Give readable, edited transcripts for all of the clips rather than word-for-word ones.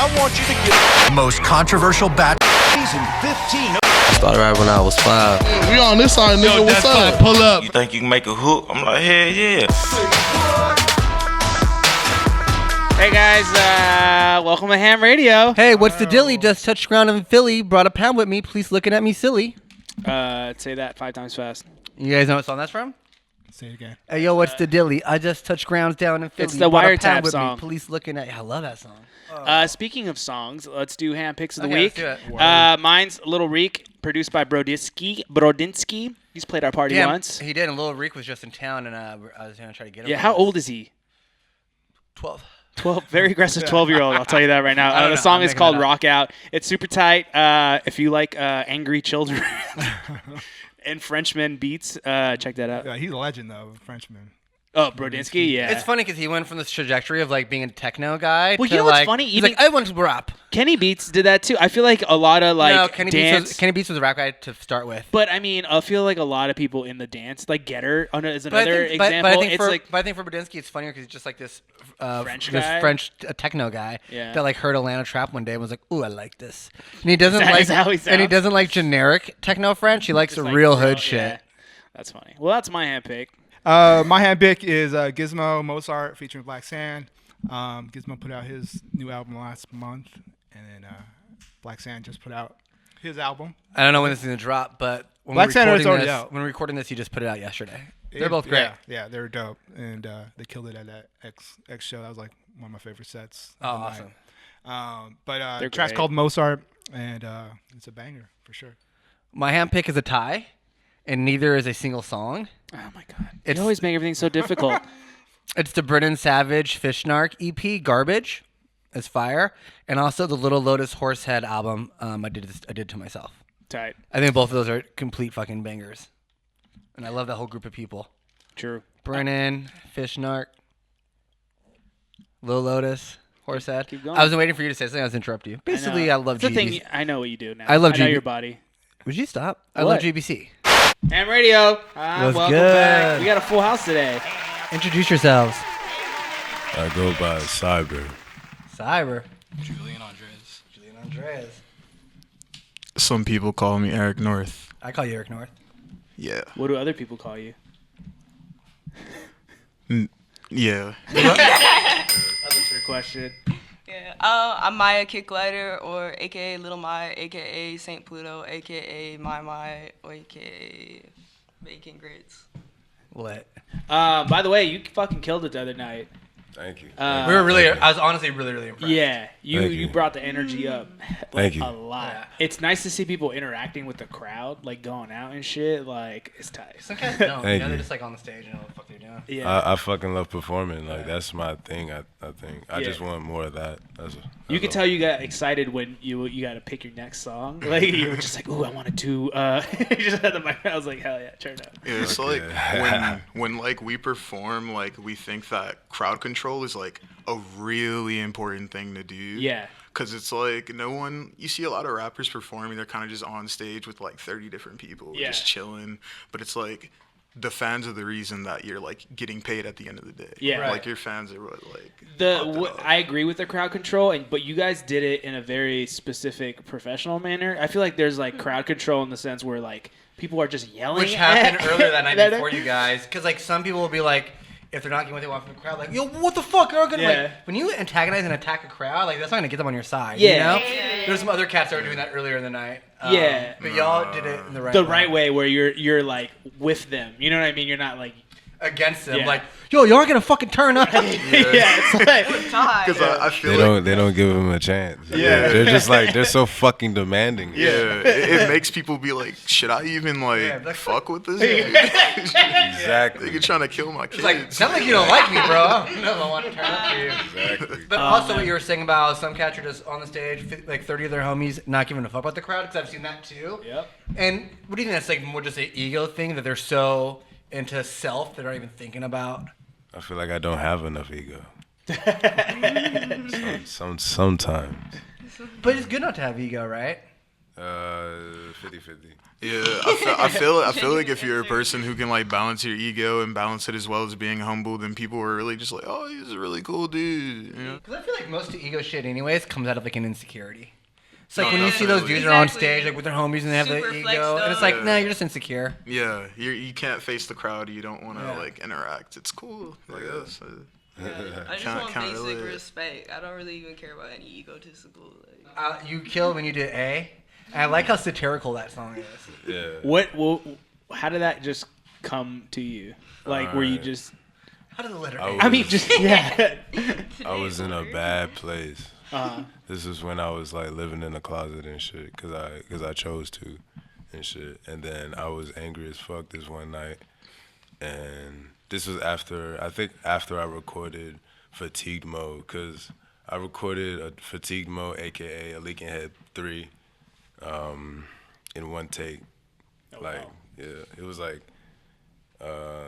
I want you to get most controversial bat. season 15. Started right when I was 5. We on this side, nigga. What's up? Pull up. You think you can make a hook? I'm like, hell yeah. Hey guys, welcome to Ham Radio. Hey, what's the dilly? Just touched ground in Philly. Brought a pound with me. Please looking at me silly. Say that 5 times fast. You guys know what song that's from? Say it again. Hey, yo, what's the dilly? I just touched grounds down in Philly. It's the Brought a Wiretap pound with song. Me. Police looking at. I love that song. Speaking of songs, let's do Ham Picks of the Okay, Week. let's do Mine's Little Reek, produced by Brodinsky. He's played our party once. He did. And Lil Reek was just in town, and I was gonna try to get him. Yeah, how old is he? 12. 12, very aggressive 12-year-old. I'll tell you that right now. The song is called Rock Out. It's super tight. If you like angry children and Frenchman beats, check that out. Yeah, he's a legend though, Frenchman. Oh, Brodinsky, yeah. It's funny because he went from this trajectory of like being a techno guy. Well, to you know what's like, funny? He's Even like, I want to rap. Kenny Beats did that too. I feel like a lot of like No, Kenny dance. Beats was a rap guy to start with. But I mean, I feel like a lot of people in the dance, like Getter is But another example. But I think it's for Brodinsky, it's funnier because he's just like this French this guy? French techno guy Yeah. that like heard Atlanta trap one day and was like, "Ooh, I like this." And he doesn't Is that how he and he sounds? doesn't like generic techno French. He likes the like real real- hood shit. yeah. That's funny. Well, that's my hand pick. My hand pick is Gizmo Mozart featuring Black Sand. Gizmo put out his new album last month, and then Black Sand just put out his album. I don't know when this is gonna drop, but when Black Sand is already this, out. when we're recording this, he just put it out yesterday. They're both great. Yeah, they're dope, and they killed it at that X show. That was like one of my favorite sets. Oh, awesome. But They're the track's great. called Mozart, and it's a banger for sure. My hand pick is a tie, and neither is a single song. Oh my god! It's- You always make everything so difficult. It's the Brennan Savage Fish Narc EP, Garbage, is fire, and also the Little Lotus Horsehead album. I did to myself. Tight. I think both of those are complete fucking bangers, and I love that whole group of people. True. Brennan, Fish Narc, Little Lotus, Horsehead. Keep going. I wasn't waiting for you to say something. I was interrupting you. Basically, I love It's the GBC. thing. I know what you do now. I love know GB. your body. Would you stop? I love What? GBC. Ham Radio. What's Welcome good? back. We got a full house today. Introduce yourselves. I go by SYBYR. SYBYR. Julian Andres. Some people call me Eric North. I call you Eric North. Yeah. What do other people call you? Yeah. That's a trick question. Yeah, I'm Maya Kicklighter, or AKA Little Maya, AKA Saint Pluto, AKA My, or AKA Bacon Grits. Lit. By the way, you fucking killed it the other night. Thank you. We were really. I was honestly really impressed. Yeah, you Thank you. brought the energy up Thank you. a lot. Yeah. It's nice to see people interacting with the crowd, like going out and shit. Like, it's tight. Some cats don't. Thank They're you. just like on the stage and know what the fuck they're doing. Yeah, I fucking love performing. Like, that's my thing, I think. I Yeah. just want more of that. you could tell you got excited when you got to pick your next song. Like, you were just like, "Ooh, I want to do." You just had the mic. I was like, "Hell yeah, turn up." Yeah, it's Okay. like when like we perform, like we think that crowd control is like a really important thing to do. Yeah. Cause it's like you see a lot of rappers performing, they're kind of just on stage with like 30 different people, Yeah. just chilling. But it's like the fans are the reason that you're like getting paid at the end of the day. Yeah. Like Right. your fans are what like. I agree with the crowd control, but you guys did it in a very specific professional manner. I feel like there's like crowd control in the sense where like people are just yelling. Which happened at- earlier that night before you guys. Because like some people will be like, if they're not getting what they want from the crowd, like, yo, what the fuck? You're gonna Yeah. like when you antagonize and attack a crowd, like that's not gonna get them on your side. Yeah. You know? There's some other cats that were doing that earlier in the night. Yeah. But y'all did it in the right the way. right way where you're like with them. You know what I mean? You're not like Against them. Yeah. Like, yo, y'all gonna fucking turn up. yeah. It's like Because I feel They don't give them a chance. Yeah. They're just like, they're so fucking demanding. Yeah, it makes people be like, should I even like Yeah, like, fuck with this? Exactly. You're trying to kill my kids. It's like, it's not like you don't like me, bro. I don't know if I want to turn up for you. Exactly. But also what you were saying about some cats are just on the stage, like 30 of their homies not giving a fuck about the crowd, because I've seen that too. Yep. And what do you think that's like more just an ego thing, that they're so into self they're not even thinking about? I feel like I don't have enough ego. Sometimes. But it's good not to have ego, right? 50-50. Yeah, I feel like if you're a person who can like balance your ego and balance it as well as being humble, then people are really just like, oh, he's a really cool dude. You know? Because I feel like most of ego shit, anyways, comes out of like an insecurity. It's like No, when you see those definitely. dudes are on Exactly. stage like with their homies and they have Super the flexed ego, and it's up. like, Yeah. nah, you're just insecure. Yeah, you can't face the crowd. You don't want to Yeah. like interact. It's cool. Like this. Yeah, I just Can't- want can't basic relate. respect. I don't really even care about any egotistical. Like, You killed when you did A. And I like how satirical that song is. Yeah. Well, how did that just come to you? Like, were you just? How did the letter I A? I mean, just yeah. I was in a bad place. Uh, This is when I was like living in the closet and shit, cause I chose to, and shit. And then I was angry as fuck this one night, and this was after I recorded Fatigued Mode, cause I recorded a Fatigued Mode, aka a Leaking Head 3, in one take. Like, yeah, it was like,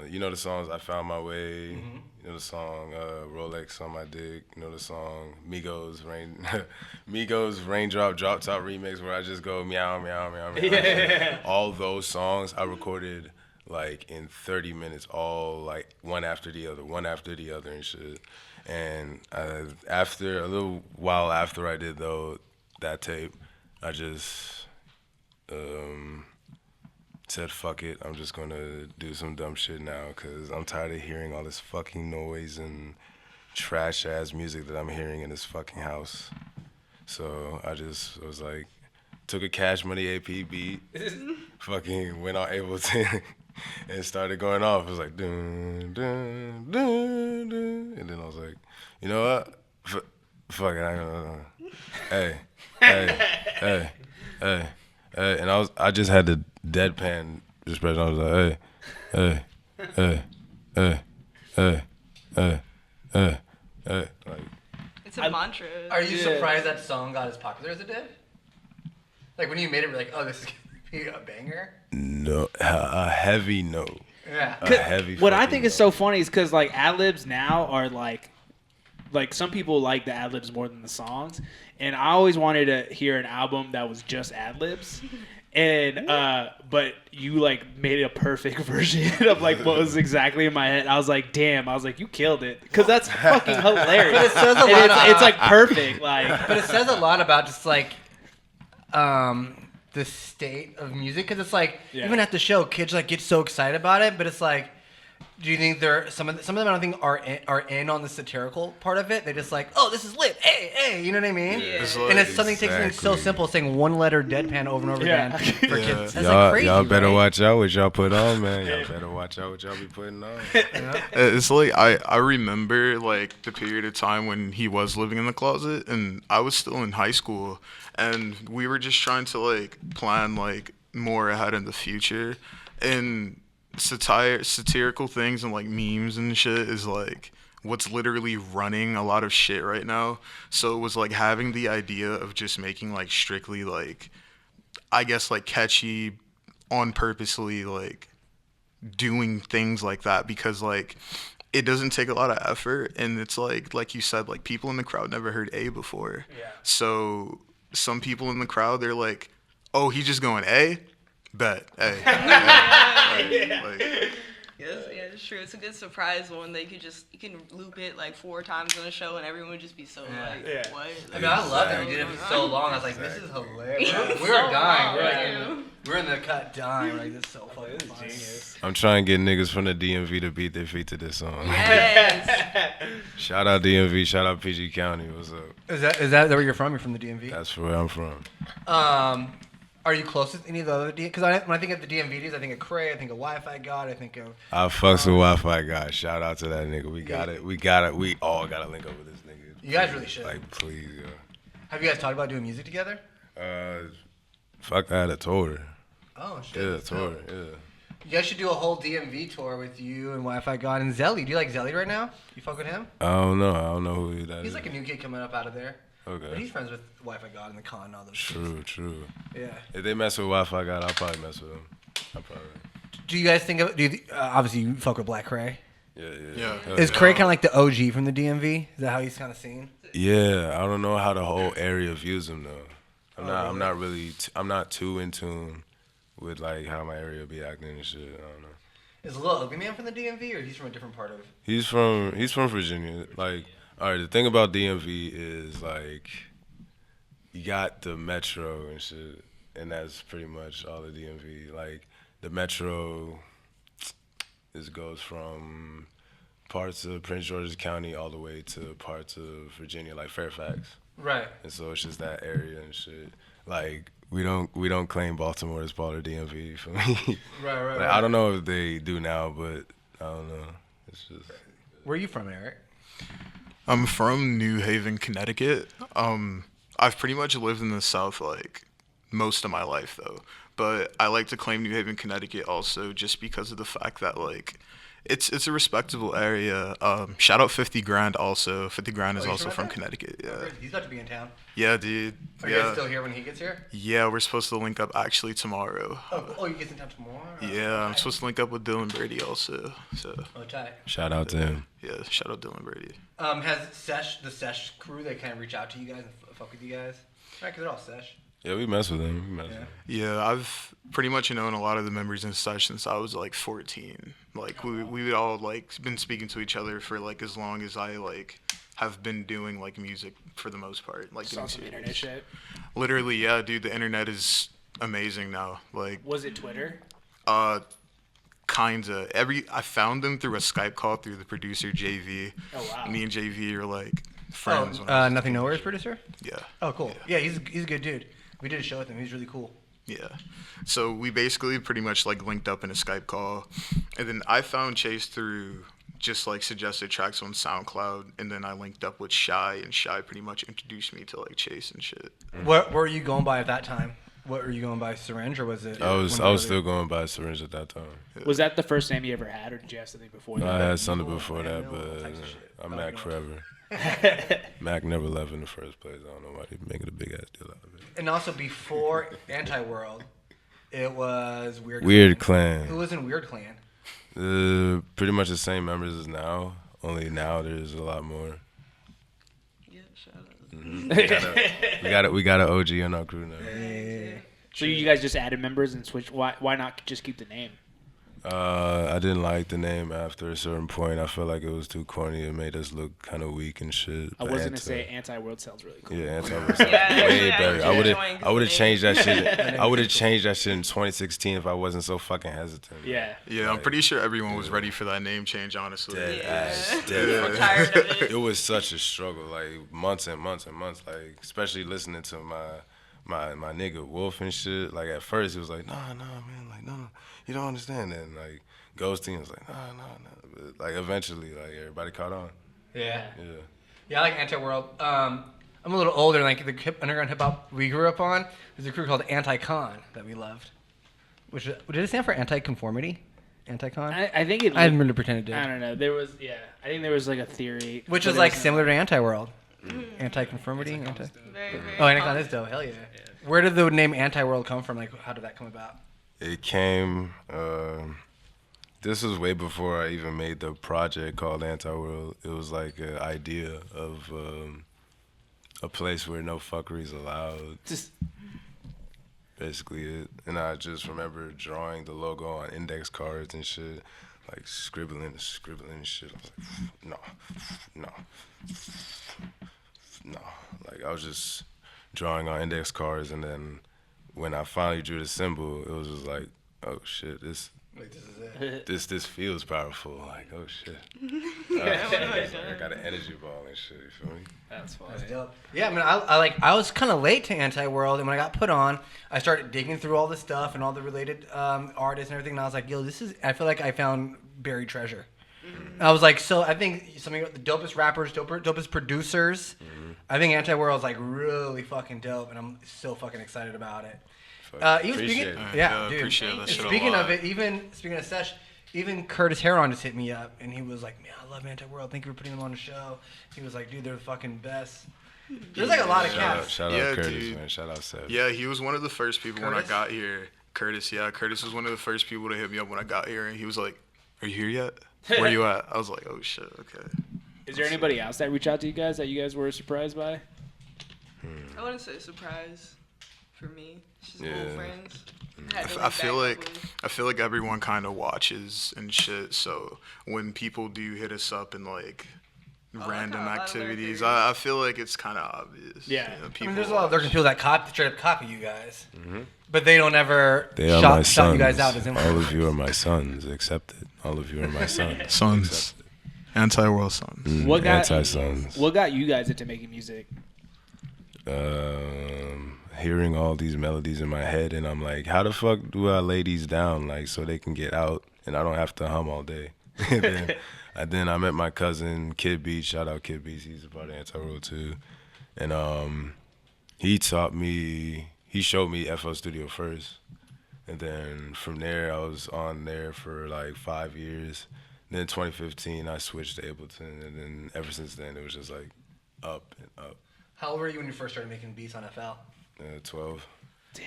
you know the songs I Found My Way, you know the song Rolex on My Dick, you know the song Migos Raindrop Drop Top remix where I just go meow meow meow meow. Yeah. All those songs I recorded like in 30 minutes, all like one after the other and shit. And after a little while after I did that tape, I just said fuck it, I'm just gonna do some dumb shit now because I'm tired of hearing all this fucking noise and trash ass music that I'm hearing in this fucking house. So I was like, took a Cash Money AP beat, fucking went on Ableton and started going off. It was like dun dun dun dun, and then I was like, you know what? Fuck it, hey, and I just had to deadpan expression. I was like, like, it's a mantra. Are you surprised that song got as popular as it did? Like when you made it, we're like, oh, this is gonna be a banger. no, a heavy no. Yeah. A heavy. what I fucking think is no. so funny is because like ad libs now are like some people like the ad libs more than the songs, and I always wanted to hear an album that was just ad libs. And but you like made a perfect version of like what was exactly in my head. I was like, damn. I was like, you killed it, because that's fucking hilarious. But it says a And lot it's like perfect. Like, But it says a lot about just like the state of music, because it's like even at the show, kids like get so excited about it, but it's like, do you think some of them I don't think are in on the satirical part of it? They're just like, oh, this is lit, hey, you know what I mean? Yeah. And it's something takes something so Exactly. simple, saying one letter deadpan over and over again for kids. That's Y'all, like crazy, y'all better right? watch out what y'all put on, man. Y'all better watch out what y'all be putting on. It's like I remember like the period of time when he was living in the closet and I was still in high school, and we were just trying to like plan like more ahead in the future, and satirical things and like memes and shit is like what's literally running a lot of shit right now. So it was like having the idea of just making like strictly like, I guess like catchy, on purposely like doing things like that, because like it doesn't take a lot of effort, and it's like you said, like people in the crowd never heard A before. Yeah. So some people in the crowd, they're like, oh, he's just going A? Bet. A. Yes, yeah, it's true. It's a good surprise one. You can loop it like 4 times on a show, and everyone would just be so like, what? I mean, I love that we did it for so long. I was like, this is hilarious. We were dying. We're in the cut dying. Like, this is so fucking funny. I'm trying to get niggas from the DMV to beat their feet to this song. Yes. Shout out DMV, shout out PG County. What's up? Is that where you're from? You're from the DMV? That's where I'm from. Are you close with any of the other DMVs? Because when I think of the DMVs, I think of Cray, I think of Wi-Fi God, I think of... I fucks with Wi-Fi guy. Shout out to that nigga. We got it. We all gotta link up with this nigga. You guys really should. Like, please, yo. Have you guys talked about doing music together? Fuck that. I told her. Oh, shit. Yeah, I told her. Yeah. You guys should do a whole DMV tour with you and Wi-Fi God and Zelly. Do you like Zelly right now? You fuck with him? I don't know who that is. He's like a new kid coming up out of there. Okay. But he's friends with Wi-Fi God and the Con and all those True. Yeah. If they mess with Wi-Fi guy, I'll probably mess with them. Do you guys think of... obviously, you fuck with Black Cray. Yeah. Is Cray kind of like the OG from the DMV? Is that how he's kind of seen? Yeah, I don't know how the whole area views him though. I I'm not really. I'm not too in tune with like how my area be acting and shit. I don't know. Is Lil Ugly Man from the DMV, or he's from a different part of? He's from Virginia. Like, all right, the thing about DMV is like, you got the metro and shit, and that's pretty much all the DMV. Like, the metro, goes from parts of Prince George's County all the way to parts of Virginia, like Fairfax. Right. And so it's just that area and shit. Like, we don't claim Baltimore as part of DMV for me. Right. Like, I don't know if they do now, but I don't know. It's just. Where are you from, Eric? I'm from New Haven, Connecticut. I've pretty much lived in the South like most of my life though, but I like to claim New Haven, Connecticut also just because of the fact that like it's a respectable area. Shout out 50 Grand also. 50 Grand is also from Connecticut. Yeah. He's about to be in town. Yeah, dude. Are you guys still here when he gets here? Yeah, we're supposed to link up actually tomorrow. Oh, you get in town tomorrow? Yeah, I'm supposed to link up with Dylan Brady also. So. Oh, tight. Shout out to him. Yeah, shout out Dylan Brady. Has the Sesh crew, they kind of reach out to you guys and fuck with you guys? Right, because they're all Sesh. Yeah, we mess with him. Yeah, I've pretty much known a lot of the members in Sesh since I was like 14. Like we all like been speaking to each other for like as long as I like have been doing like music for the most part. Like Saw some internet shit. Literally, yeah, dude. The internet is amazing now. Like. Was it Twitter? Kinda. I found them through a Skype call through the producer JV. Oh wow. Me and JV are like friends. Nothing Nowhere's producer? Yeah. Oh, cool. Yeah, he's a good dude. We did a show with him. He's really cool. Yeah. So we basically pretty much like linked up in a Skype call, and then I found Chase through just like suggested tracks on SoundCloud, and then I linked up with Shy, and Shy pretty much introduced me to like Chase and shit. What were you going by at that time? What were you going by, Syringe, or was it? I was still going by Syringe at that time. Yeah. Was that the first name you ever had, or did you have something before that? I had something before that, but I'm Mac forever. Mac never left in the first place. I don't know why they making a big ass deal out of it. And also before Anti-World, it was Weird Clan. Who was in Weird Clan? Pretty much the same members as now. Only now there's a lot more. Yeah, shout out. Mm-hmm. we got an OG on our crew now. So you guys just added members and switched. Why not just keep the name? I didn't like the name after a certain point. I felt like it was too corny. It made us look kind of weak and shit. I was gonna say Anti-World sounds really cool. Yeah, Anti-World sounds way better. I would have changed that shit. I would have changed that shit in 2016 if I wasn't so fucking hesitant. Yeah. Yeah, I'm pretty sure everyone was ready for that name change, honestly. Dead. Yeah. Tired of it. It was such a struggle, like months and months and months. Like especially listening to my nigga Wolf and shit. Like at first it was like, nah, man, like no, you don't understand that. And like Ghosting was like, nah. But like eventually, like everybody caught on. Yeah. Yeah. I like Anti-World. I'm a little older, like the underground hip hop we grew up on. There's a crew called Anti-Con that we loved. Which did it stand for anti-conformity? Anti-Con? I think it. I didn't really pretend it did. I don't know. There was I think there was like a theory. Which but is it like wasn't- similar to Anti-World. Anti-conformity. Very, very Oh, Anti-Con is dope. Hell yeah. Where did the name Anti-World come from? Like, how did that come about? It came. This was way before I even made the project called Anti-World. It was like an idea of a place where no fuckery is allowed. Basically it. And I just remember drawing the logo on index cards and shit, like scribbling and shit. I was like, no. Like I was just drawing on index cards, and then when I finally drew the symbol, it was just like, oh shit, this feels powerful. Like, oh shit. I got an energy ball and shit, you feel me? That's fun. That's dope. Yeah, I mean, I was kind of late to Anti-World, and when I got put on, I started digging through all the stuff and all the related artists and everything, and I was like, yo, I feel like I found buried treasure. I was like, so I think some of the dopest rappers, dopest producers, I think Anti-World is like really fucking dope, and I'm so fucking excited about it. Speaking of it, speaking of Sesh, even Curtis Heron just hit me up, and he was like, man, I love Anti-World. Thank you for putting them on the show. He was like, dude, they're the fucking best. There's like a lot of cats. Shout out Curtis, man. Shout out Seth. Yeah, he was one of the first people when I got here. Curtis was one of the first people to hit me up when I got here, and he was like, are you here yet? Where you at? I was like, oh shit, okay. Is there anybody else that reached out to you guys that you guys were surprised by? I wouldn't say surprise. for me. It's just Yeah. old friends. I feel like everyone kind of watches and shit. So when people do hit us up in like random a lot of activities, lurkers. I feel like it's kind of obvious. Yeah. You know, I people mean, there's a lot of watch. lurking people that straight up copy you guys, but they don't ever They are my shout you guys sons. out as All influencers. of you are my sons. Accept it. All of you are my sons. Sons, anti-world sons. What got Anti-sons. What got you guys into making music? Hearing all these melodies in my head, and I'm like, how the fuck do I lay these down, like, so they can get out, and I don't have to hum all day. and then I met my cousin Kid Beats. Shout out Kid Beats. He's a part of Anti-World too, and he taught me. He showed me FL Studio first, and then from there I was on there for like 5 years. Then 2015 I switched to Ableton, and then ever since then it was just like up and up. How old were you when you first started making beats on FL? 12.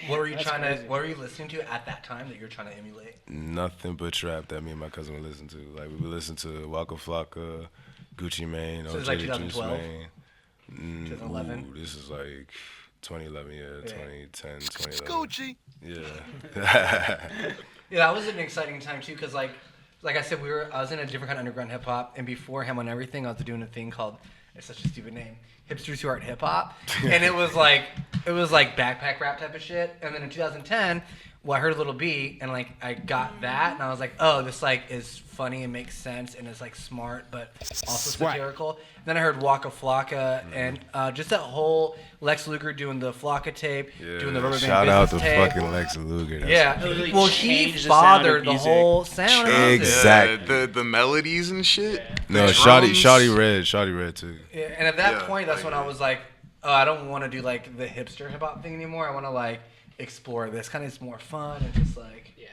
What were you that's trying crazy. to? What were you listening to at that time that you were trying to emulate? Nothing but trap that me and my cousin would listen to. Like, we would listen to Waka Flocka, Gucci Mane, So it's OJ like the Juice 2012? Mane. 2011? Ooh, this is like 2011, yeah, 2010, 2011. Gucci. Yeah. Yeah, that was an exciting time too, cause like I said, I was in a different kind of underground hip hop, and before Him on Everything, I was doing a thing called, it's such a stupid name, Hipsters Who Aren't Hip Hop, and it was like backpack rap type of shit. And then in 2010, well, I heard a little beat, and like I got that, and I was like, oh, this like is funny and makes sense, and it's like smart, but also satirical. Then I heard Waka Flocka, and just that whole Lex Luger doing the Flocka tape, doing the Rubber Band Shout out to Business tape. fucking Lex Luger. That's Yeah, Literally well, he changed the sound of fathered the music. whole sound. of music. Exactly. The melodies and shit. No, the Shawty Red too. Yeah, and at that Yeah, point, that's I when I was like, oh, I don't want to do like the hipster hip hop thing anymore. I want to like explore this. Kind of it's more fun and just like Yeah.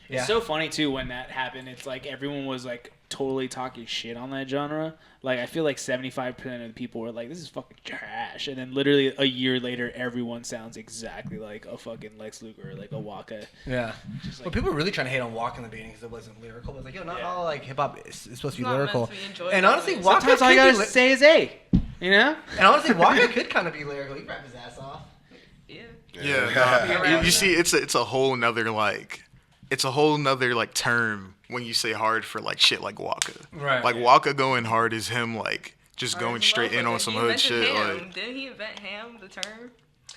Yeah. It's so funny too when that happened. It's like everyone was like totally talking shit on that genre. Like I feel like 75% of the people were like, "This is fucking trash," and then literally a year later, everyone sounds exactly like a fucking Lex Luger or like a Waka. yeah. Just But like, people were really trying to hate on Walk in the beginning because it wasn't lyrical. It was like, yo, not Yeah. all like hip hop is supposed to be Not meant lyrical. to be enjoyed And that honestly, way. Waka sometimes all you could gotta be say is "A," you know. and honestly, Waka could kind of be lyrical. He rap his ass off. Yeah. Yeah, you see, it's a whole nother like, it's a whole nother like term when you say hard for like shit like Waka. Right. Like Waka going hard is him like just Hard going as a straight in on motherfucker. some He hood invented shit. ham. Like Didn't he invent ham, the term?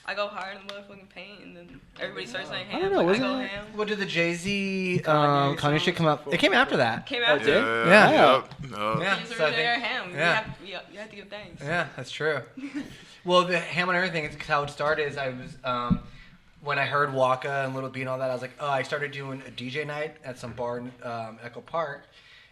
I go hard in the motherfucking paint, and then everybody starts saying I ham. don't know, Like, I wasn't go it- ham. What did the Jay-Z Kanye Kanye shit come out? It came after that. Came Oh, out. it did? Yeah. Yup. Yeah. He's So I originally think- ham. yeah. You have to give thanks. Yeah, that's true. Well, the ham and everything, it's how it started is I was, when I heard Waka and Little B and all that, I was like, oh, I started doing a DJ night at some bar in Echo Park.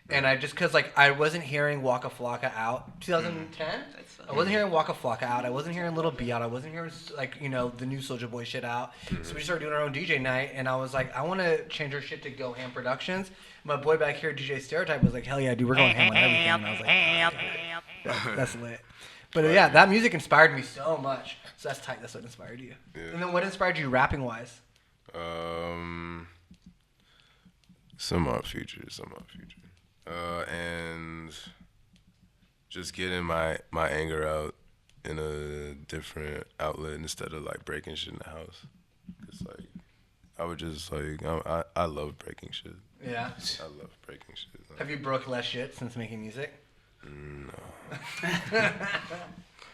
And I just, cause like I wasn't hearing Waka Flocka out 2010. I wasn't hearing Waka Flocka out. I wasn't hearing Little B out. I wasn't hearing like the new Soulja Boy shit out. So we started doing our own DJ night, and I was like, I want to change our shit to Go Ham Productions. My boy back here, DJ Stereotype, was like, hell yeah, dude, we're going ham on everything. And I was like, oh, okay. That's lit. But yeah, that music inspired me so much. So that's tight. That's what inspired you. Yeah. And then what inspired you rapping wise? Some art features. And just getting my anger out in a different outlet instead of like breaking shit in the house. It's like I would just like I love breaking shit. Yeah. I love breaking shit. Have you broke less shit since making music? No.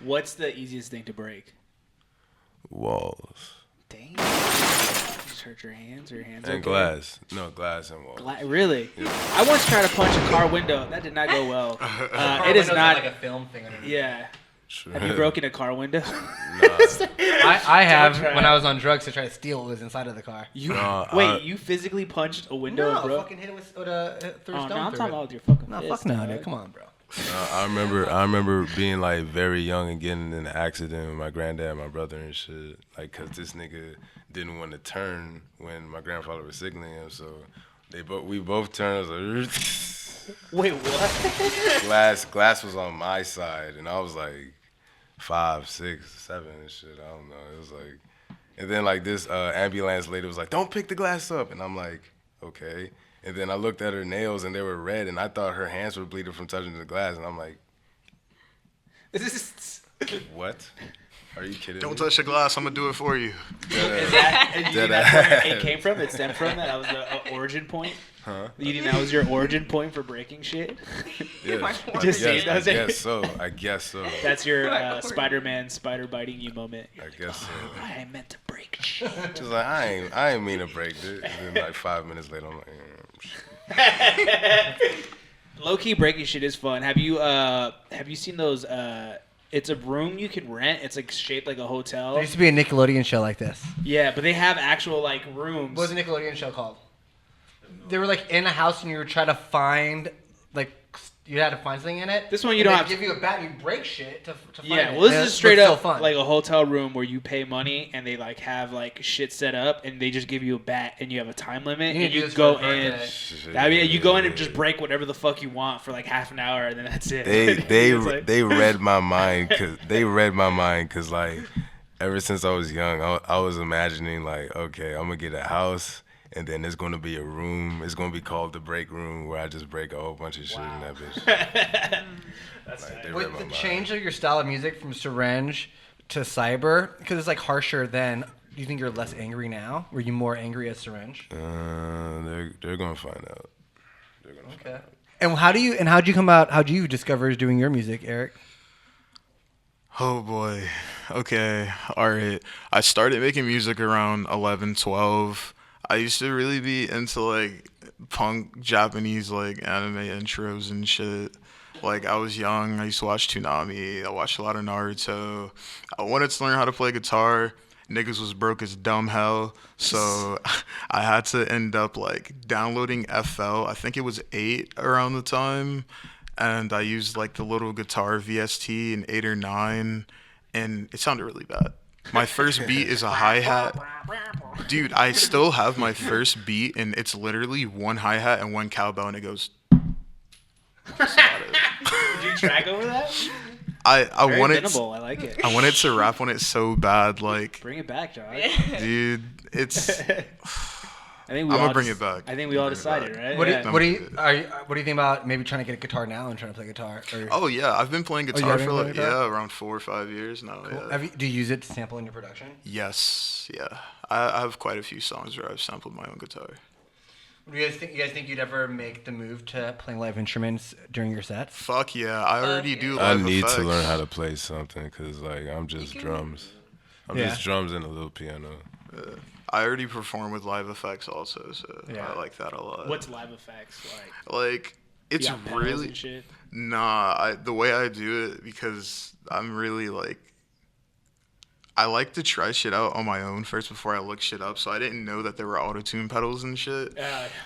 What's the easiest thing to break? Walls Dang. You just hurt your hands or your hands? and okay? glass. No, glass and walls. Really? I once tried to punch a car window. That did not go well. It is Window's not. like a film thing. Yeah. Sure. Have you broken a car window? I have try when it. I was on drugs to try to steal what was inside of the car. You No, wait. You physically punched a window and broke? fucking hit it with threw a Oh, stone no, I'm through talking it. about with your fucking No, fist, fuck no, dog. dude. Come on, bro. I remember being like very young and getting in an accident with my granddad and my brother and shit. Like, cause this nigga didn't want to turn when my grandfather was signaling him, so we both turned. I was like, Wait, what? glass was on my side, and I was like 5, 6, 7 and shit. I don't know. It was like, and then like this ambulance lady was like, "Don't pick the glass up," and I'm like, okay. And then I looked at her nails and they were red, and I thought her hands were bleeding from touching the glass, and I'm like, what? Are you kidding Don't me? touch the glass. I'm gonna do it for you. Is that, you think that's where it came from? It stemmed from that? That was the origin point? Huh? You think that was your origin point for breaking shit? Yes. Just I does it. guess so. I guess so. That's your Spider-Man spider biting you moment. I guess so. I meant to break shit. Just like I ain't mean to break it. And then like 5 minutes later, I'm like, Low-key breaking shit is fun. Have you seen those? It's a room you can rent. It's like shaped like a hotel. There used to be a Nickelodeon show like this. Yeah, but they have actual like rooms. What was the Nickelodeon show called? They were like in a house and you were trying to find like you had to find something in it. This one you and don't they have give you a bat and you break shit to find Yeah, it. well, this And is it straight looks up so fun. like a hotel room where you pay money and they like have like shit set up and they just give you a bat and you have a time limit You need and to do you this go for your in. birthday. I mean, you go in and just break whatever the fuck you want for like half an hour and then that's it. they It's like- they read my mind because like ever since I was young, I was imagining like, okay, I'm gonna get a house. And then there's gonna be a room. It's gonna be called the break room, where I just break a whole bunch of shit in that bitch. That's Like, tight. they read With my the mind. change of your style of music from Syringe to SYBYR, because it's like harsher then, do you think you're less angry now? Were you more angry as Syringe? They're gonna find out. Okay. And how'd you come out? How'd you discover doing your music, Eric? Oh boy. Okay. All right. I started making music around 11, 12. I used to really be into like punk Japanese like anime intros and shit. Like I was young, I used to watch Toonami. I watched a lot of Naruto. I wanted to learn how to play guitar. Niggas was broke as dumb hell, so I had to end up like downloading FL. I think it was 8 around the time, and I used like the little guitar VST in 8 or 9, and it sounded really bad. My first beat is a hi-hat. Dude, I still have my first beat, and it's literally one hi-hat and one cowbell, and it goes. That's about it. Did you track over that? I Very wanted minimal. I like it. I wanted to rap on it so bad, like, Bring it back, Josh. dude, it's. I think I'ma bring it back. I think we all Bring it decided, back. right? What Yeah. do you think about maybe trying to get a guitar now and trying to play guitar? Or, Oh yeah, I've been playing you guitar have been for playing like guitar? around 4 or 5 years now. Yeah. do you use it to sample in your production? Yes, yeah. I have quite a few songs where I've sampled my own guitar. Do you guys think you'd ever make the move to playing live instruments during your sets? Fuck yeah, I already do I live need effects. to learn how to play something because like I'm just drums. I'm Yeah. just drums and a little piano. I already perform with live effects also, so Yeah. I like that a lot. What's live effects like? Like it's You got pedals really and shit? nah. The way I do it because I'm really like. I like to try shit out on my own first before I look shit up, so I didn't know that there were auto-tune pedals and shit.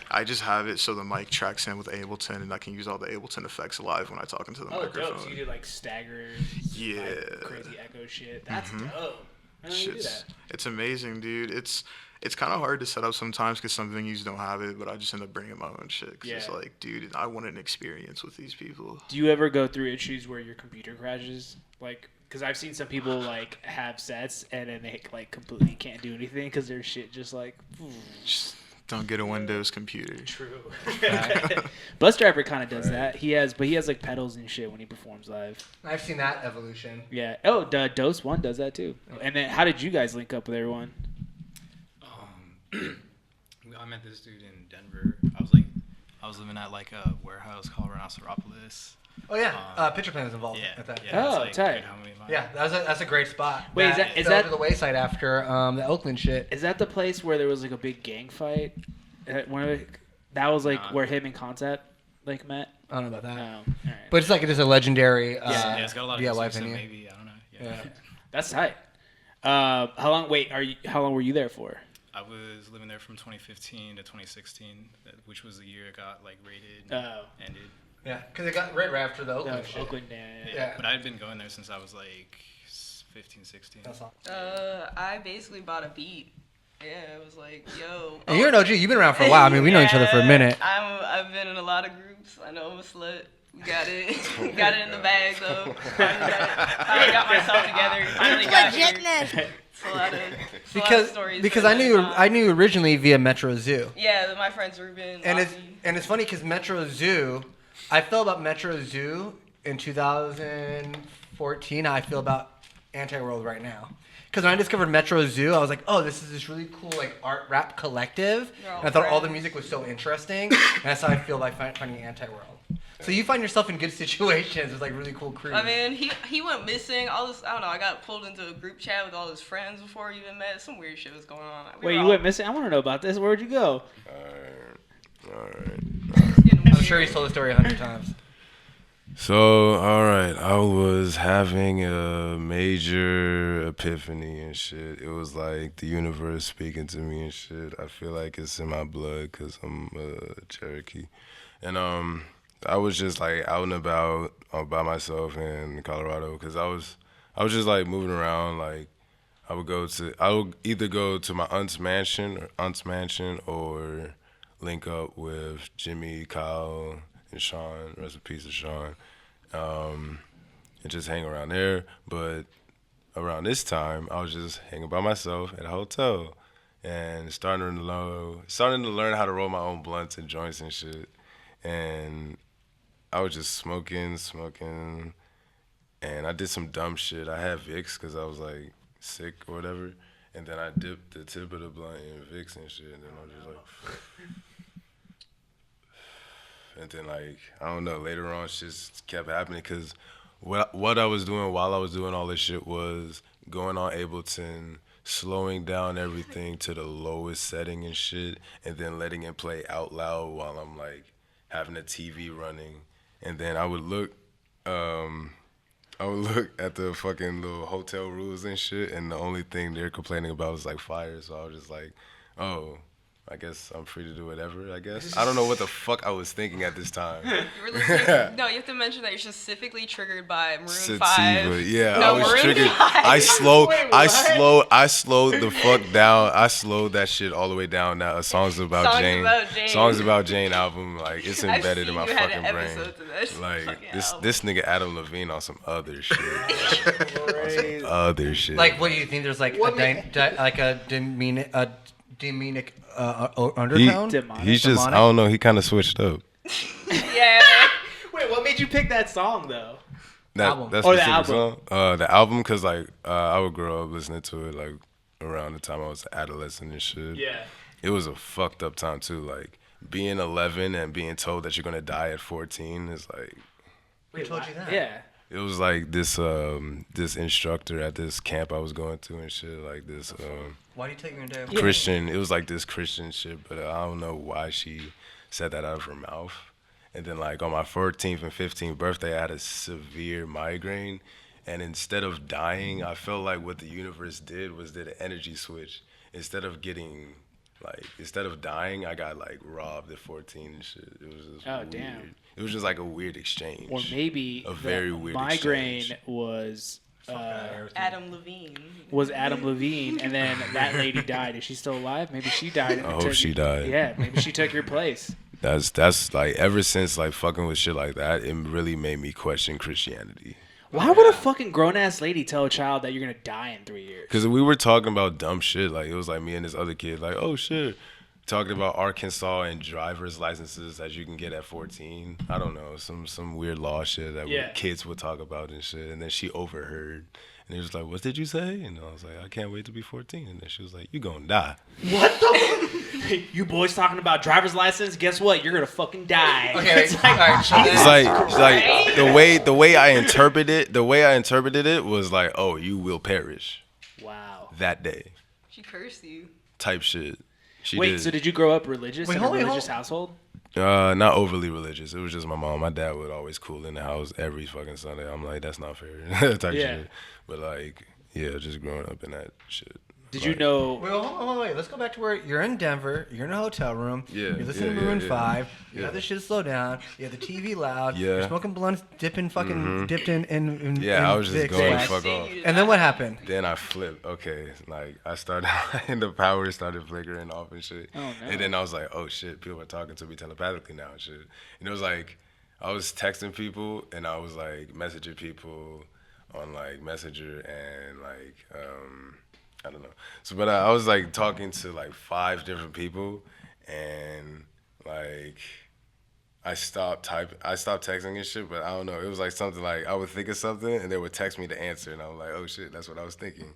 I just have it so the mic tracks in with Ableton, and I can use all the Ableton effects live when I talk into the Oh, microphone. dope. So you do like staggers, Yeah. like, crazy echo shit. That's dope. How do you do Shit's, that? it's amazing, dude. It's kind of hard to set up sometimes because some venues don't have it, but I just end up bringing my own shit. 'Cause it's Yeah. like, dude, I want an experience with these people. Do you ever go through issues where your computer crashes? Like, because I've seen some people like have sets and then they like completely can't do anything because their shit just like. Just don't get a Windows computer. True. Bus Driver kind of does that. He has like pedals and shit when he performs live. I've seen that evolution. Yeah. Oh, Dose One does that too. And then, how did you guys link up with everyone? I met this dude in Denver. I was living at like a warehouse called Rhinoceropolis. Oh yeah, Picture Plan was involved Yeah. at that. Yeah, Oh, it's, tight. good homie of mine. Yeah, that's a great spot. Wait, is that that fell to the wayside after the Oakland shit? is that the place where there was like a big gang fight? That was like Nah. where him and Concept like met. I don't know about that, All right. but it's like it is a legendary Yeah, it's got a lot of DIY history, so venue. maybe I don't know. Yeah. That's tight. How long? Wait, how long were you there for? I was living there from 2015 to 2016, which was the year it got like rated, Oh. ended. Yeah, because it got right after the Oakland No, shit. Oakland. Yeah. But I had been going there since I was like 15, 16. That's all. I basically bought a beat. Yeah, it was like, yo. And you're an OG. You've been around for a while. I mean, we know each other for a minute. I've been in a lot of groups. I know I'm a slut. We got it. Got it in the bag though. Finally got myself together. Finally got here. It's a lot of stories. Because from I knew that. I knew originally via Metro Zoo. Yeah, my friends Ruben. And Ozzy. it's funny because Metro Zoo, I felt about Metro Zoo in 2014. How I feel about Anti-World right now. Because when I discovered Metro Zoo, I was like, oh, this is this really cool like art rap collective. And I thought all the music was so interesting. And that's how I feel by finding Anti-World. So you find yourself in good situations with like really cool crews. I mean, he went missing. All this, I don't know. I got pulled into a group chat with all his friends before we even met. Some weird shit was going on. Wait, you went missing? I want to know about this. Where'd you go? Alright. I'm sure he's told the story 100 times. So, alright, I was having a major epiphany and shit. It was like the universe speaking to me and shit. I feel like it's in my blood because I'm Cherokee. And I was just like out and about by myself in Colorado because I was just like moving around. Like I would either go to my aunt's mansion or link up with Jimmy, Kyle, and Sean. Rest in peace to Sean. And just hang around there. But around this time, I was just hanging by myself at a hotel and starting to learn how to roll my own blunts and joints and shit. And I was just smoking, and I did some dumb shit. I had Vicks because I was like sick or whatever, and then I dipped the tip of the blunt in Vicks and shit, and then I was just like, and then like I don't know. Later on, shit just kept happening because what I was doing while I was doing all this shit was going on Ableton, slowing down everything to the lowest setting and shit, and then letting it play out loud while I'm like having a TV running. And then I would look at the fucking little hotel rules and shit, and the only thing they're complaining about was like fire. So I was just like, oh, I guess I'm free to do whatever, I guess. I don't know what the fuck I was thinking at this time. You were listening, no, you have to mention that you're specifically triggered by Maroon 5. Yeah, no, I was Maroon triggered. 5. I slowed the fuck down. I slowed that shit all the way down now. Songs About Jane album, like it's embedded in my fucking brain. Like this nigga Adam Levine on some other shit. Like, what do you think? There's like a demonic undertone? He's just, I don't know, he kind of switched up. Yeah. Wait, what made you pick that song though? That the album. Song? The album, because like I would grow up listening to it like around the time I was adolescent and shit. Yeah. It was a fucked up time too. Like being 11 and being told that you're gonna die at 14 is like. Who told you that? Yeah. It was like this instructor at this camp I was going to and shit, like this why do you take me into Christian. It was like this Christian shit, but I don't know why she said that out of her mouth. And then like on my 14th and 15th birthday, I had a severe migraine, and instead of dying, I felt like what the universe did an energy switch. Instead of dying, I got like robbed at 14 and shit. It was just weird. Damn. It was just like a weird exchange. Or maybe a very weird migraine exchange. was Adam Levine. Adam Levine, and then that lady died. Is she still alive? Maybe she died. I hope she died. Yeah, maybe she took your place. That's like ever since like fucking with shit like that, it really made me question Christianity. Why would a fucking grown ass lady tell a child that you're gonna die in 3 years? Because we were talking about dumb shit. Like it was like me and this other kid, like, oh shit, talking about Arkansas and driver's licenses that you can get at 14. I don't know, some weird law shit that kids would talk about and shit. And then she overheard, and he was like, what did you say? And I was like, I can't wait to be 14. And then she was like, you gonna die. What the? You boys talking about driver's license? Guess what? You're gonna fucking die. Okay, it's like, it's like the way I interpreted it was like, oh, you will perish. Wow. That day. She cursed you. Type shit. So did you grow up religious in a religious household? Not overly religious. It was just my mom. My dad would always cool in the house every fucking Sunday. I'm like, that's not fair. Type shit. But like, yeah, just growing up in that shit. Did you know? Wait, hold on, wait. Let's go back to where you're in Denver. You're in a hotel room. Yeah. You're listening to Maroon 5. You have the shit slow down. You have the TV loud. Yeah. You're smoking blunts, dipped in. Yeah, I was just going the fuck off. And then what happened? Then I flipped. Okay, like I started, and the power started flickering off and shit. Oh no. And then I was like, oh shit, people are talking to me telepathically now and shit. And it was like, I was texting people and I was like messaging people on like Messenger and like I don't know. So, but I was like talking to like 5 different people, and like I stopped texting and shit, but I don't know. It was like something like I would think of something and they would text me the answer, and I was like, oh shit, that's what I was thinking.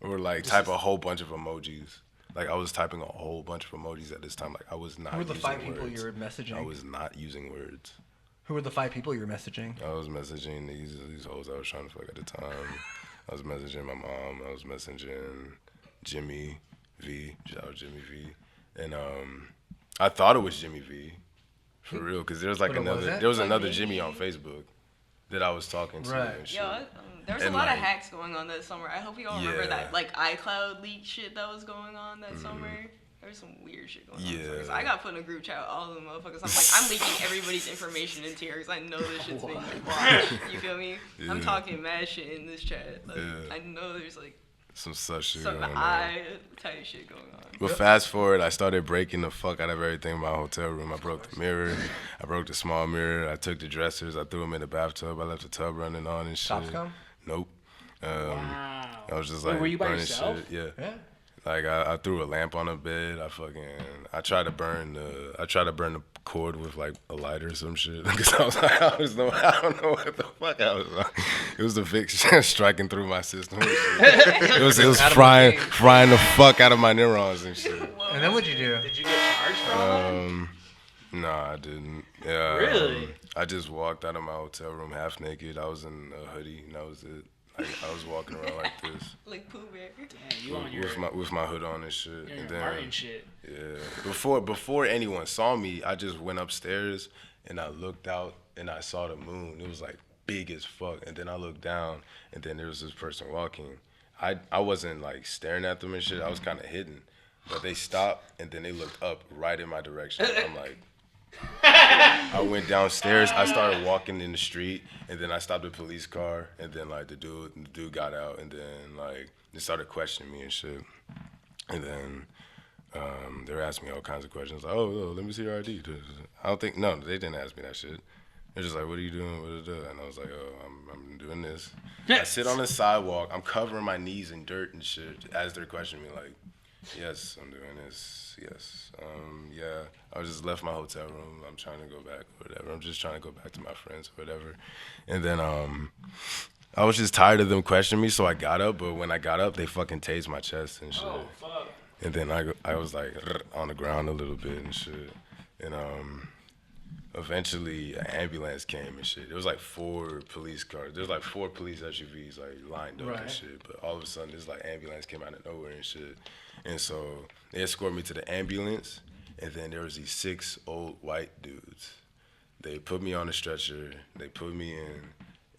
Or like type a whole bunch of emojis. Like I was typing a whole bunch of emojis at this time. Like I was not. Who were the using 5 people words. you were messaging? I was not using words. Who were the 5 people you were messaging? I was messaging these hoes I was trying to fuck at the time. I was messaging my mom. I was messaging Jimmy V. Shout out Jimmy V. And I thought it was Jimmy V. For real, because there was like another Jimmy on Facebook that I was talking to. Right. And shit. Yo, there was a lot of hacks going on that summer. I hope you all remember that, like iCloud leak shit that was going on that summer. There was some weird shit going on. Yeah. So I got put in a group chat with all of the motherfuckers. I'm like, I'm leaking everybody's information into here because I know this shit's being watched. You feel me? Yeah. I'm talking mad shit in this chat. Like, I know there's like some such shit some going on. type shit going on. But fast forward, I started breaking the fuck out of everything in my hotel room. I broke the mirror. I broke the small mirror. I took the dressers. I threw them in the bathtub. I left the tub running on and shit. Cops come? Nope. Wow. I was just Wait, like were you by burning yourself? shit. Yeah. Yeah. Like I threw a lamp on the bed. I tried to burn the cord with like a lighter or some shit. Because I was like, I don't know what the fuck I was like. It was the Vicks striking through my system. It was frying the fuck out of my neurons and shit. And then what'd you do? Did you get charged for all that? No, I didn't. Yeah. Really? I just walked out of my hotel room half naked. I was in a hoodie and that was it. Like, I was walking around like this. Like Pooh Bear. Damn, you on your with my hood on and shit. your And then Martin shit. yeah. Before anyone saw me, I just went upstairs and I looked out and I saw the moon. It was like big as fuck. And then I looked down and then there was this person walking. I wasn't like staring at them and shit. I was kind of hidden. But they stopped and then they looked up right in my direction. I'm like, I went downstairs. I started walking in the street, and then I stopped a police car, and then like the dude got out, and then like they started questioning me and shit, and then they were asking me all kinds of questions. Like, oh, let me see your ID. No, they didn't ask me that shit. They're just like, what are you doing? And I was like, oh, I'm doing this. I sit on the sidewalk. I'm covering my knees in dirt and shit as they're questioning me like, yes, I'm doing this. Yes. Yeah. I just left my hotel room. I'm trying to go back or whatever. I'm just trying to go back to my friends or whatever. And then I was just tired of them questioning me, so I got up. But when I got up, they fucking tased my chest and shit. Oh, fuck. And then I was like on the ground a little bit and shit. And eventually an ambulance came and shit. There was like 4 police cars. There's like 4 police SUVs like lined up and shit. But all of a sudden this like ambulance came out of nowhere and shit. And so they escorted me to the ambulance, and then there was these 6 old white dudes. They put me on a stretcher, they put me in,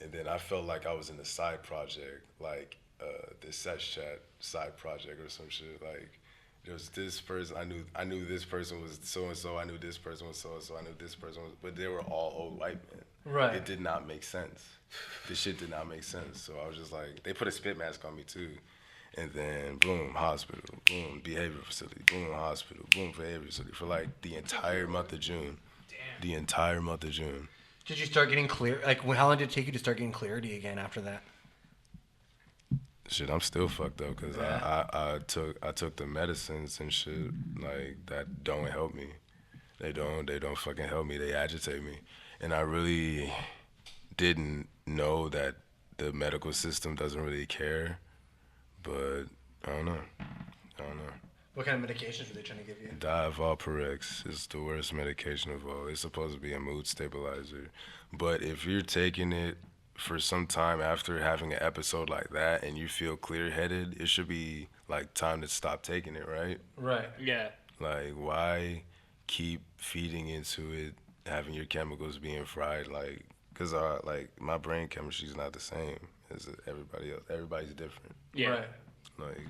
and then I felt like I was in a side project, like the Sex Chat side project or some shit. Like there was this person, I knew this person was so and so, I knew this person was so and so, I knew this person was, but they were all old white men. Right. It did not make sense. This shit did not make sense. So I was just like, they put a spit mask on me too. And then, boom, hospital, boom, behavioral facility, boom, hospital, boom, behavioral facility for like the entire month of June. Damn. The entire month of June. Did you start getting clear? Like, how long did it take you to start getting clarity again after that? Shit, I'm still fucked up because I took the medicines and shit like that don't help me. They don't fucking help me. They agitate me, and I really didn't know that the medical system doesn't really care. But I don't know. What kind of medications were they trying to give you? Divalprox is the worst medication of all. It's supposed to be a mood stabilizer. But if you're taking it for some time after having an episode like that and you feel clear-headed, it should be like time to stop taking it, right? Right. Yeah. Like, why keep feeding into it, having your chemicals being fried? Like, because like my brain chemistry is not the same as everybody else. Everybody's different. Yeah. Right. Like,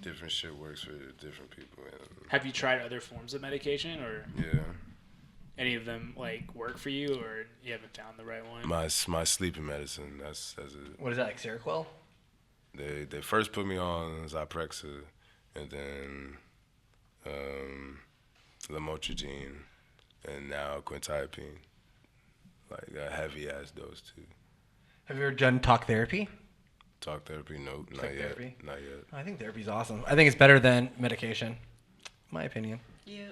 different shit works for different people. And Have you tried other forms of medication, or yeah. any of them like work for you, or you haven't found the right one? My sleeping medicine. That's it. What is that, like Seroquel? They first put me on Zyprexa, and then lamotrigine, and now quintiapine. Like a heavy ass dose too. Have you ever done talk therapy? Talk therapy? Nope, not yet. Therapy? Not yet. I think therapy's awesome. I think it's better than medication, my opinion. Yeah,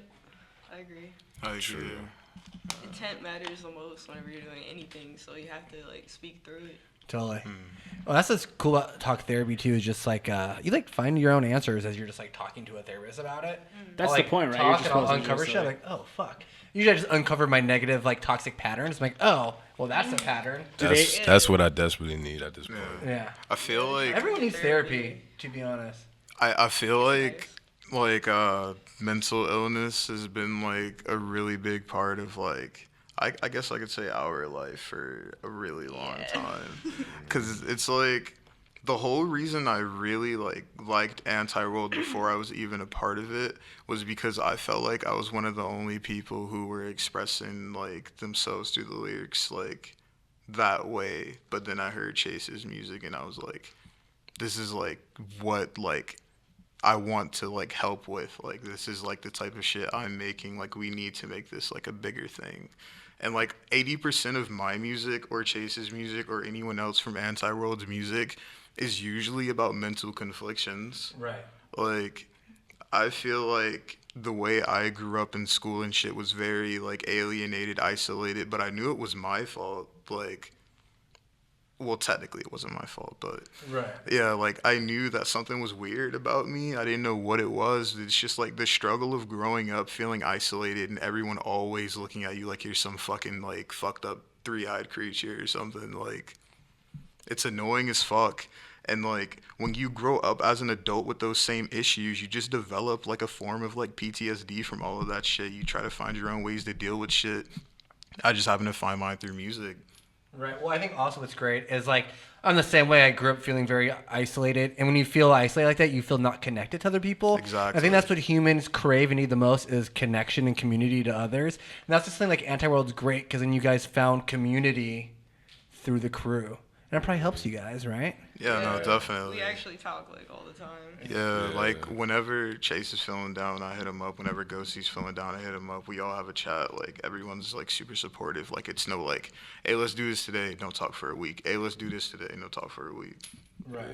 I agree. I agree. Intent matters the most whenever you're doing anything, so you have to like speak through it. Totally. Well, that's what's cool about talk therapy too. Is just like you like find your own answers as you're just like talking to a therapist about it. That's I'll, the like, point, right? Talk You're just and I'll supposed to uncover just, shit. like- Like, oh fuck. Usually I just uncover my negative like toxic patterns. I'm like, oh, well that's a pattern. That's what I desperately need at this point. Yeah. I feel like Everyone needs therapy, to be honest. I feel like mental illness has been like a really big part of like I guess I could say our life for a really long time, because it's like the whole reason I really liked Anti-World before I was even a part of it was because I felt like I was one of the only people who were expressing like themselves through the lyrics like that way. But then I heard Chase's music and I was like, this is like what like I want to like help with. Like this is like the type of shit I'm making. Like we need to make this like a bigger thing. And like 80% of my music or Chase's music or anyone else from Anti-World's music is usually about mental conflictions. Right. Like I feel like the way I grew up in school and shit was very like alienated, isolated, but I knew it was my fault. Like, well, technically it wasn't my fault, but right. Yeah, like I knew that something was weird about me. I didn't know what it was. It's just like the struggle of growing up feeling isolated and everyone always looking at you like you're some fucking like fucked up three-eyed creature or something. Like it's annoying as fuck. And like when you grow up as an adult with those same issues, you just develop like a form of like PTSD from all of that shit. You try to find your own ways to deal with shit. I just happen to find mine through music. Right. Well, I think also what's great is like I'm the same way. I grew up feeling very isolated, and when you feel isolated like that, you feel not connected to other people. Exactly. I think that's what humans crave and need the most is connection and community to others. And that's just something like Anti-World's great because then you guys found community through the crew, and it probably helps you guys, right? Yeah, no, definitely. We actually talk like all the time. Yeah, like whenever Chase is feeling down, I hit him up. Whenever Ghosty's feeling down, I hit him up. We all have a chat. Like everyone's like super supportive. Like it's no like, hey, let's do this today. Don't talk for a week. Hey, let's do this today. No talk for a week. Right.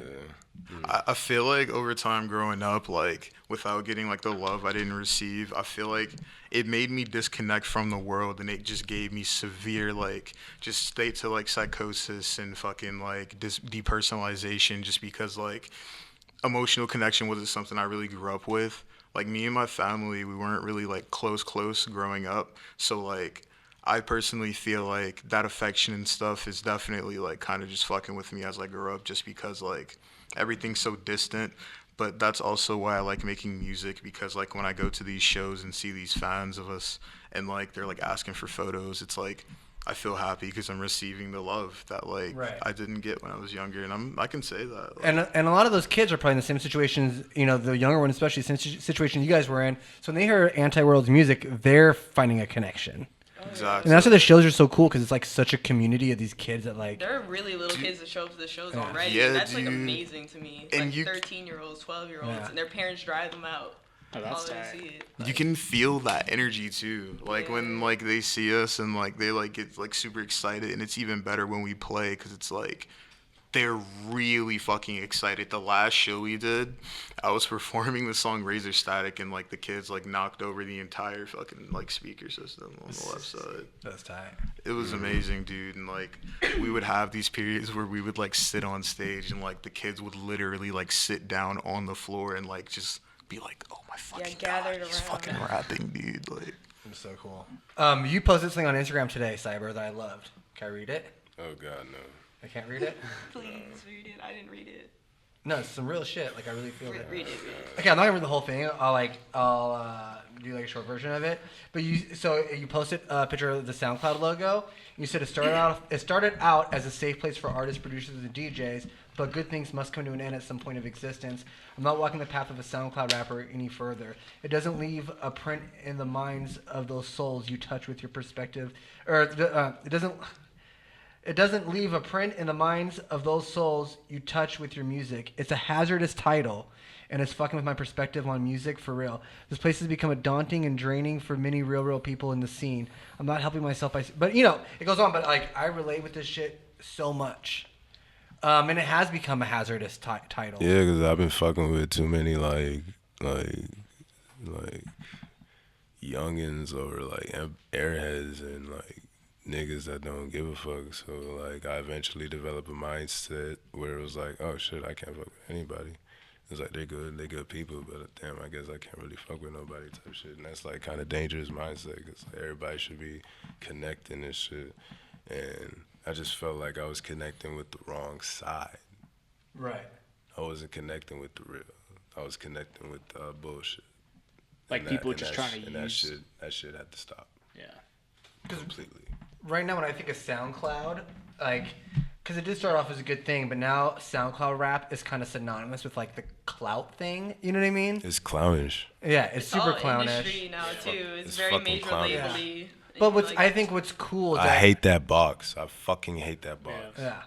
I feel like over time growing up, like without getting like the love I didn't receive, I feel like it made me disconnect from the world, and it just gave me severe like just state to like psychosis and fucking like depersonalization, just because like emotional connection wasn't something I really grew up with. Like me and my family, we weren't really like close growing up, so like I personally feel like that affection and stuff is definitely like kind of just fucking with me as I grew up, just because like everything's so distant. But that's also why I like making music, because like when I go to these shows and see these fans of us and like they're like asking for photos, it's like I feel happy because I'm receiving the love that like I didn't get when I was younger, and I can say that. Like, And a lot of those kids are probably in the same situations, you know, the younger ones, especially situation you guys were in. So when they hear Anti-World's music, they're finding a connection. Exactly. And that's why the shows are so cool, because it's like such a community of these kids that like. There are really little kids that show up to the shows already. Yeah, and that's like dude. amazing to me. And Like 13-year-olds, 12-year-olds, and their parents drive them out. Oh, that's All they tight. see it. You can feel that energy too, like when like they see us and like they like get like super excited, and it's even better when we play, because it's like they're really fucking excited. The last show we did, I was performing the song Razor Static, and like the kids like knocked over the entire fucking like speaker system on the left side. That's tight. It was amazing, dude. And like we would have these periods where we would like sit on stage, and like the kids would literally like sit down on the floor and like just be like, oh my fucking god, he's fucking rapping, dude. Like, It's so cool. You posted something on Instagram today, SYBYR, that I loved. Can I read it? Oh god, no. I can't read it? Please read it. I didn't read it. No, it's some real shit. Like I really feel it. Read it. Okay, I'm not gonna read the whole thing. I'll do like a short version of it. But you posted a picture of the SoundCloud logo. You said it started out as a safe place for artists, producers, and DJs, but good things must come to an end at some point of existence. I'm not walking the path of a SoundCloud rapper any further. It doesn't leave a print in the minds of those souls you touch with your perspective, It doesn't leave a print in the minds of those souls you touch with your music. It's a hazardous title, and it's fucking with my perspective on music for real. This place has become a daunting and draining for many real people in the scene. I'm not helping myself, but you know, it goes on. But like, I relate with this shit so much, and it has become a hazardous title. Yeah, because I've been fucking with too many like youngins or like airheads and like niggas that don't give a fuck. So like I eventually developed a mindset where it was like, oh shit, I can't fuck with anybody. It's like they're good people, but damn, I guess I can't really fuck with nobody type shit. And that's like kind of dangerous mindset because like, everybody should be connecting and shit. And I just felt like I was connecting with the wrong side. Right. I wasn't connecting with the real. I was connecting with bullshit. Like and people that, just trying to and use. that shit had to stop. Yeah. Completely. Right now, when I think of SoundCloud, like, because it did start off as a good thing, but now SoundCloud rap is kind of synonymous with like the clout thing. You know what I mean? It's clownish. Yeah, it's super all clownish. industry now too. It's It's very fucking major clownish. labely. But Like, I think what's cool is I that, hate that box. I fucking hate that box. Yeah.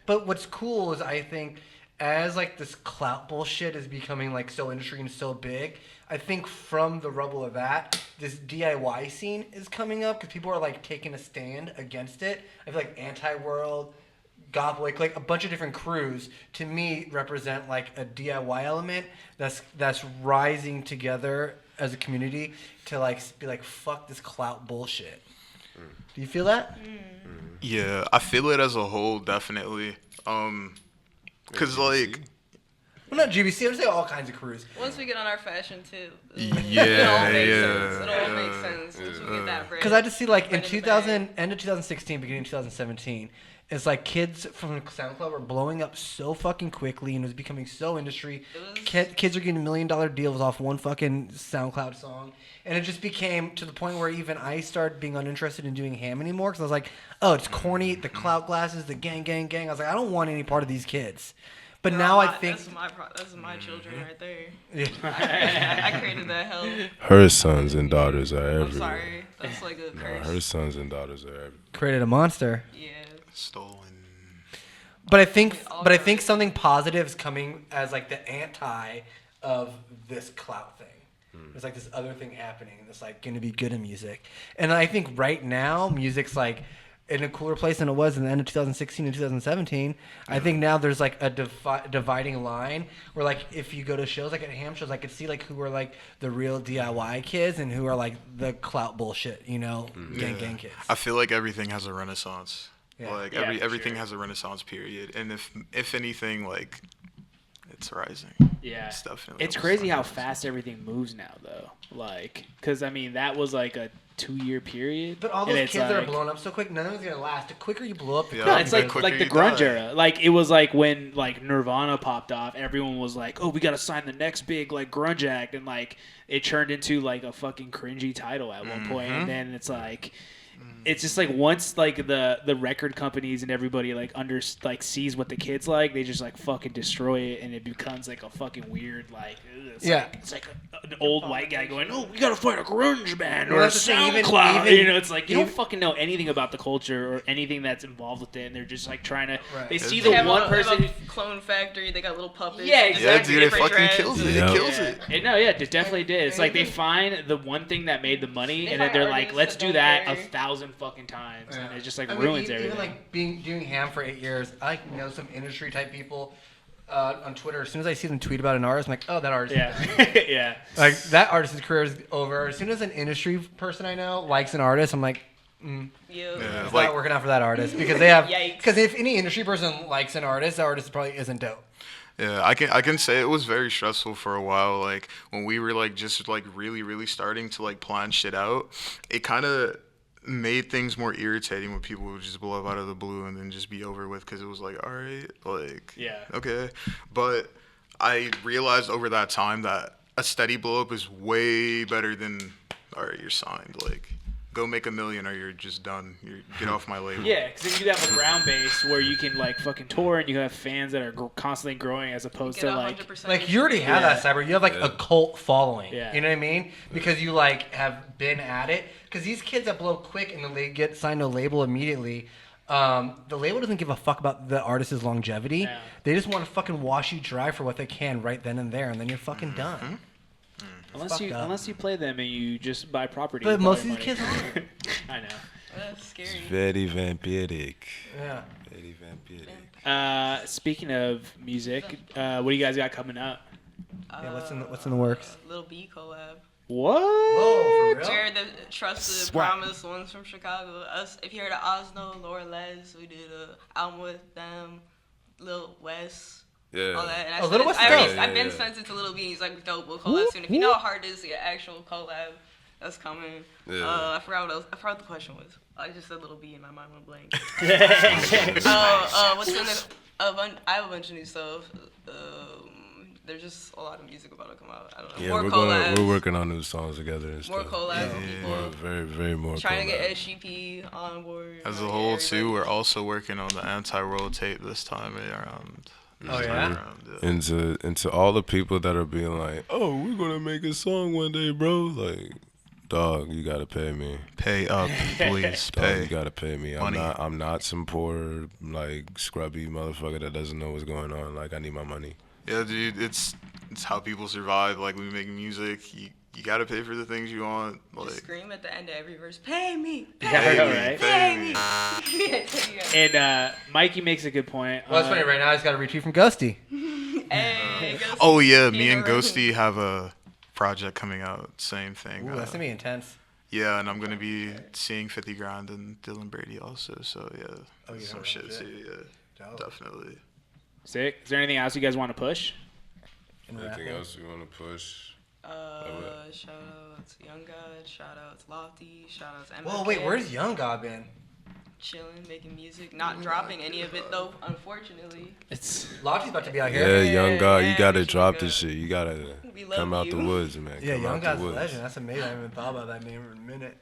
But what's cool is I think as like this clout bullshit is becoming like so industry and so big, I think from the rubble of that, this DIY scene is coming up because people are like taking a stand against it. I feel like Anti-World, Goth, like a bunch of different crews to me represent like a DIY element that's rising together as a community to like be like fuck this clout bullshit. Do you feel that? Yeah, I feel it as a whole, definitely. Cause like, Well, not GBC. I'm saying all kinds of crews. once we get on our fashion too, Yeah, it all makes yeah, sense. It all makes sense once we get that bread. Because I just see like in right the 2000, end of 2016, beginning of 2017, it's like kids from SoundCloud were blowing up so fucking quickly and it was becoming so industry. Kids are getting $1 million deals off one fucking SoundCloud song. And it just became to the point where even I started being uninterested in doing ham anymore because I was like, oh, it's corny, the clout glasses, the gang. I was like, I don't want any part of these kids. But now I think that's my children right there. Yeah. I created that hell. Her sons and daughters are everywhere. I'm sorry, that's like a curse. Her sons and daughters are everywhere. created a monster. Yeah. stolen. But I think something positive is coming as like the anti of this clout thing. There's like this other thing happening that's like going to be good in music. And I think right now music's like in a cooler place than it was in the end of 2016 and 2017. I think now there's like a dividing line where like if you go to shows like at ham shows, I could see like who are like the real DIY kids and who are like the clout bullshit, you know, gang kids. I feel like everything has a renaissance. Yeah. Like everything has a renaissance period, and if anything, like it's rising. Yeah, It's definitely. it's crazy how fast everything moves now, though. Like, because I mean, that was like a 2-year period. But all and those it's kids that are like- blown up so quick, none of them's gonna last. The quicker you blow up, the Yeah. No, quicker it's you're like gonna- the you grunge die. era. Like it was like when like Nirvana popped off, everyone was like, "Oh, we gotta sign the next big like grunge act," and like it turned into like a fucking cringy title at one point, and then it's like. It's just like once like the record companies and everybody like sees what the kids like, they just like fucking destroy it, and it becomes like a fucking weird like it's like an old white guy going, "Oh, we gotta find a grunge band or a that's the thing, SoundCloud." even- You know, it's like you don't even- fucking know anything about the culture or anything that's involved with it, and they're just like trying to. Right. They see They the have one a person. clone factory. They got little puppets. Yeah, just exactly. Yeah, like dude, it different fucking dreads. kills it. Yeah. It kills it. No, yeah, it definitely did. It's like they find the one thing that made the money, They and then find they're like, artists "Let's that do don't that care. 1,000 fucking times," and it just like I mean, ruins even everything. like doing ham for 8 years, I know some industry type people on Twitter. As soon as I see them tweet about an artist, I'm like, oh, that artist. Yeah, yeah. Like that artist's career is over. As soon as an industry person I know likes an artist, I'm like, Yeah. Yeah, it's like not working out for that artist because they have. Yikes. Because if any industry person likes an artist, that artist probably isn't dope. Yeah, I can say it was very stressful for a while. Like when we were like just like really starting to like plan shit out, it kind of made things more irritating when people would just blow up out of the blue and then just be over with because it was like, all right, like Yeah. okay. But I realized over that time that a steady blow up is way better than all right, you're signed. Like go make $1 million or you're just done. Get off my label. Yeah, because then you have a ground base where you can like fucking tour and you have fans that are constantly growing as opposed Get to like 100% Like you already have that, Cyber. You have like a cult following. Yeah. You know what I mean? Because you like have been at it. Because these kids that blow quick and then they get signed to a label immediately. The label doesn't give a fuck about the artist's longevity. Yeah. They just want to fucking wash you dry for what they can right then and there, and then you're fucking done. unless fucked up. you play them and you just buy property. But with most all of your these money. kids aren't. I know. That's scary. Very vampiric. Yeah. Very vampiric. Speaking of music, what do you guys got coming up? Yeah. What's in the works? Little B collab. What? Whoa, for real? Jared, the trusted, promised ones from Chicago. Us, if you heard of Osno, Laura Les, we did an album with them. Lil Wes. Yeah. All that. And Lil Wes is dope. I've been sent it to Lil B. He's like, dope, we'll collab soon. If you know how hard it is to get actual collab, that's coming. Yeah. I forgot what the question was. I just said Lil B and my mind went blank. What's in the... I have a bunch of new stuff. There's just a lot of music about to come out. I don't know. Yeah, More collabs. we're working on new songs together and More stuff. collabs with people. More, very, very more. Trying to collabs. get SGP on board. As a whole, too, we're also working on the anti-world tape this time around. Oh, yeah? Into all the people that are being like, oh, we're gonna make a song one day, bro. Like, dog, you gotta pay me. Pay up, please. Dog, Pay. you gotta pay me. Money. I'm not some poor, like, scrubby motherfucker that doesn't know what's going on. Like, I need my money. Yeah, dude, it's how people survive. Like, when we make music, you gotta pay for the things you want. Like, Just scream at the end of every verse, pay me, Yeah, right? pay me. And Mikey makes a good point. Well, it's funny. Right now, I just got a retweet from Ghosty. Hey, oh yeah, me and Ghosty have a project coming out. Same thing. Ooh, that's gonna be intense. Yeah, and I'm gonna be seeing 50 Grand and Dylan Brady also. So yeah, Oh, yeah, some shit too. Yeah, definitely. Sick. Is there anything else you guys want to push? Anything else you want to push? Shout out to Young God, shout out to Lofty, shout out to MLK. Whoa, wait, where's Young God been? Chilling, making music, not dropping any of it though, unfortunately. It's Lofty's about to be out here. Yeah, Young God, you yeah, gotta we drop should this shit. You gotta We love come out the you. woods, man. Yeah, Come Young out the God's a woods. legend. That's amazing. I haven't even thought about that name in a minute.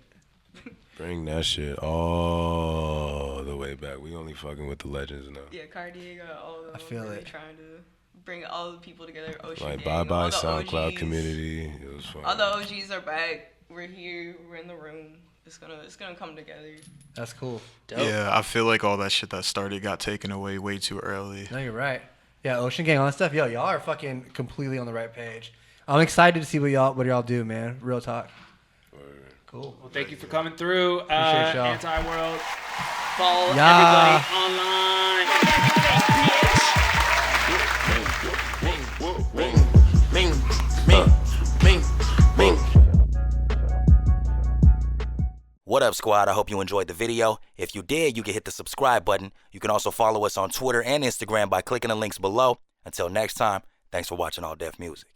Bring that shit all the way back. We only fucking with the legends now. Yeah, Cartier got all of them. I feel really it. trying to bring all the people together. Ocean Like, Gang, bye-bye all the SoundCloud OGs. community. It was fun. All the OGs are back. We're here. We're in the room. It's gonna come together. That's cool. dope. Yeah, I feel like all that shit that started got taken away way too early. No, you're right. Yeah, Ocean Gang, all that stuff. Yo, y'all are fucking completely on the right page. I'm excited to see what y'all do, man. Real talk. Cool. Well, thank you for coming through. Appreciate y'all. Anti-World. Follow Yeah. everybody online. What up, squad? I hope you enjoyed the video. If you did, you can hit the subscribe button. You can also follow us on Twitter and Instagram by clicking the links below. Until next time, thanks for watching All Def Music.